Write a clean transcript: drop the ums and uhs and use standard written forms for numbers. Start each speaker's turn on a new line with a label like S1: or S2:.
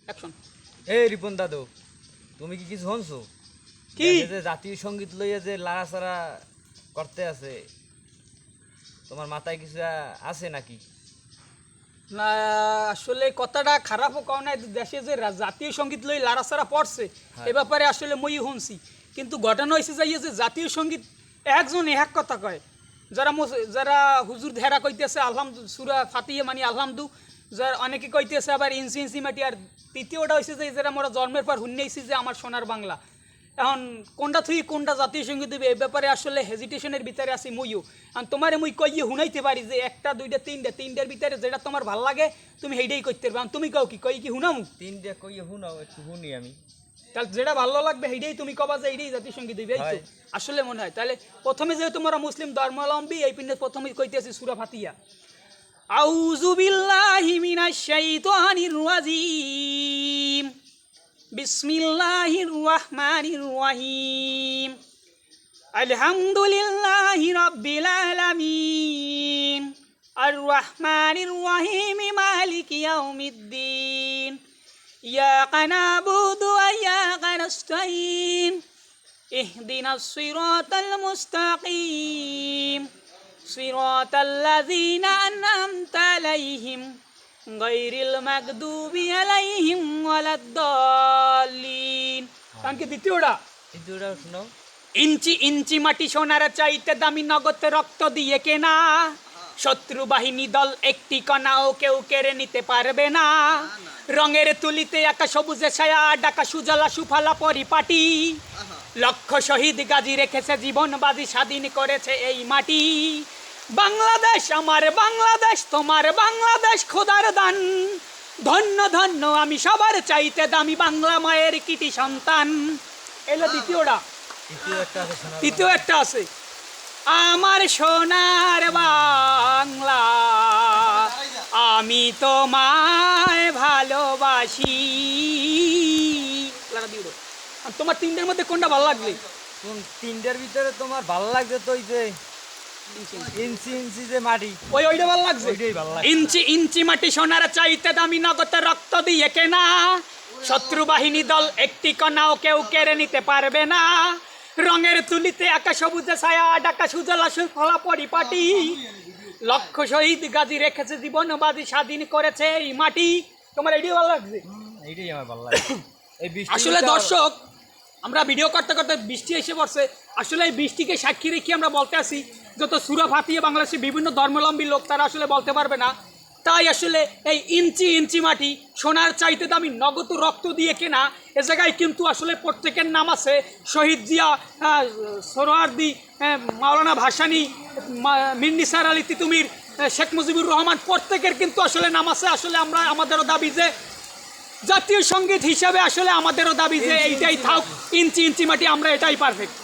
S1: Action.
S2: এই রিপন দাদু, তুমি কি কিছু শুনছো?
S1: কি?
S2: যে জাতীয় সঙ্গীত লইয়া যে লাড়াচাড়া করতে আছে, তোমার মাথায় কিছু আছে নাকি?
S1: না, আসলে কথাটা খারাপও কও না, দেশে যে জাতীয় সঙ্গীত লই লাড়াচাড়া পড়ছে এ ব্যাপারে আসলে মই শুনছি, কিন্তু ঘটনা হয়েছে যাইয়ে যে জাতীয় সঙ্গীত একজন এক কথা কয়, যারা হুজুর ধেরা কইতেছে আলহামদু সুরা ফাতিয়ে মানে আলহামদু, যার অনেকে কইতেছে আবার ইঞ্চি ইঞ্চি মাটি, আর তৃতীয়টা হয়েছে যে যারা আমরা জন্মের পর শুনেছি যে আমার সোনার বাংলা। এখন কোনটা থুই কোনটা জাতীয় সঙ্গীত দেবে এই ব্যাপারে আসলে হেজিটেশনের ভিতরে আছি মইও। এখন তোমারে মুই কইয়ে শুনাইতে পারি যে একটা দুইটা তিনটার ভিতরে যেটা তোমার ভাল লাগে তুমি সেইটাই করতে পারবে। তুমি কও কি কি শুনামু?
S2: তিনটা কইয়ে শুনাও, একটু শুনি আমি।
S1: তাহলে যেটা ভালো লাগবে সেইটাই তুমি কবা যে এইটাই জাতীয় সঙ্গীত দিবে, এই তো আসলে মনে হয়। তাহলে প্রথমে যেহেতু তোমরা মুসলিম ধর্মাবলম্বী, এই পিণ্ডে প্রথমে কইতেছি সূরা ফাতিহা। আউযু বিল্লাহি মিনাশ শাইতানির রাজিম, বিসমিল্লাহির রহমানির রহিম, আলহামদুলিল্লাহি রাব্বিল আলামিন, আর রহমানির রহিম, মালিকি ইয়াউমিদ্দিন, ইয়াকা নাবুদু ওয়া ইয়াকা নাস্তাইন, ইহদিনাস সিরাতাল মুস্তাকিম, সিরাতাল লাযিনা আন'আমতা আলাইহিম গায়রিল মাগদুবি আলাইহিম ওয়ালাদ-দাল্লিন। কারণ কি দ্বিতীয়টা
S2: শোনাও।
S1: ইঞ্চি ইঞ্চি মাটি সোনার চাইতে দামি, নগদ রক্ত দিয়ে কেনা, শত্রু বাহিনী দল একটি কণাও কেউ কেড়ে নিতে পারবে না। রঙের তুলিতে আঁকা সবুজে ছায়া, ডাকা সুজলা সুফলা পরিপাটি, লক্ষ শহীদ গাজী রেখেছে জীবন বাজি, স্বাধীন করেছে এই মাটি। বাংলাদেশ আমার বাংলাদেশ, তোমার বাংলাদেশ খোদার দান, ধন্য ধন্য আমি সবার চাইতে দামি, বাংলা মায়ের কৃতি সন্তান। এলো দ্বিতীয়টা। তৃতীয় একটা আছে, আমার সোনার বাংলা আমি তোমায় ভালোবাসি। তোমার তিনটের মধ্যে কোনটা ভালো লাগবে?
S2: কোন তিনটার ভিতরে তোমার ভালো লাগছে? তো ওই যে ইঞ্চি ইঞ্চি যে মাটি,
S1: ওইটা ভালো লাগছে।
S2: ওইটাই ভালো লাগছে।
S1: ইঞ্চি ইঞ্চি মাটি সোনার চাইতে দামি, নগদ রক্ত দিয়ে কেনা, শত্রু বাহিনী দল একটি কণাও কেউ কেড়ে নিতে পারবে না। রঙের তুলিতে আঁকা সবুজে ছায়া, ডাকা সুজলা সুফলা পরিপাটি, লক্ষ শহীদ গাজী রেখেছে জীবন বাজি, স্বাধীন করেছে এই মাটি। তোমার এইটাই ভালো লাগছে?
S2: এইটাই আমার ভালো লাগে। এই বৃষ্টি
S1: আসলে দর্শক, আমরা ভিডিও করতে করতে বৃষ্টি এসে পড়ছে। আসলে এই বৃষ্টিকে সাক্ষী রেখে আমরা বলতে আসি, যত সূরা ফাতিহা বাংলাদেশের বিভিন্ন ধর্মাবলম্বী লোক তারা আসলে বলতে পারবে না, তাই আসলে এই ইঞ্চি ইঞ্চি মাটি সোনার চাইতে দামি, নগদ রক্ত দিয়ে কেনা, এ জায়গায় কিন্তু আসলে প্রত্যেকের নাম আছে। শহীদ জিয়া, সোহরাওয়ার্দী, মাওলানা ভাসানী, মীর নিসার আলী তিতুমির, শেখ মুজিবুর রহমান, প্রত্যেকের কিন্তু আসলে নাম আছে। আসলে আমরা আমাদেরও দাবি যে জাতীয় সঙ্গীত হিসাবে আসলে আমাদেরও দাবি যে এইটাই থাক, ইঞ্চি ইঞ্চি মাটি, আমরা এটাই পারফেক্ট।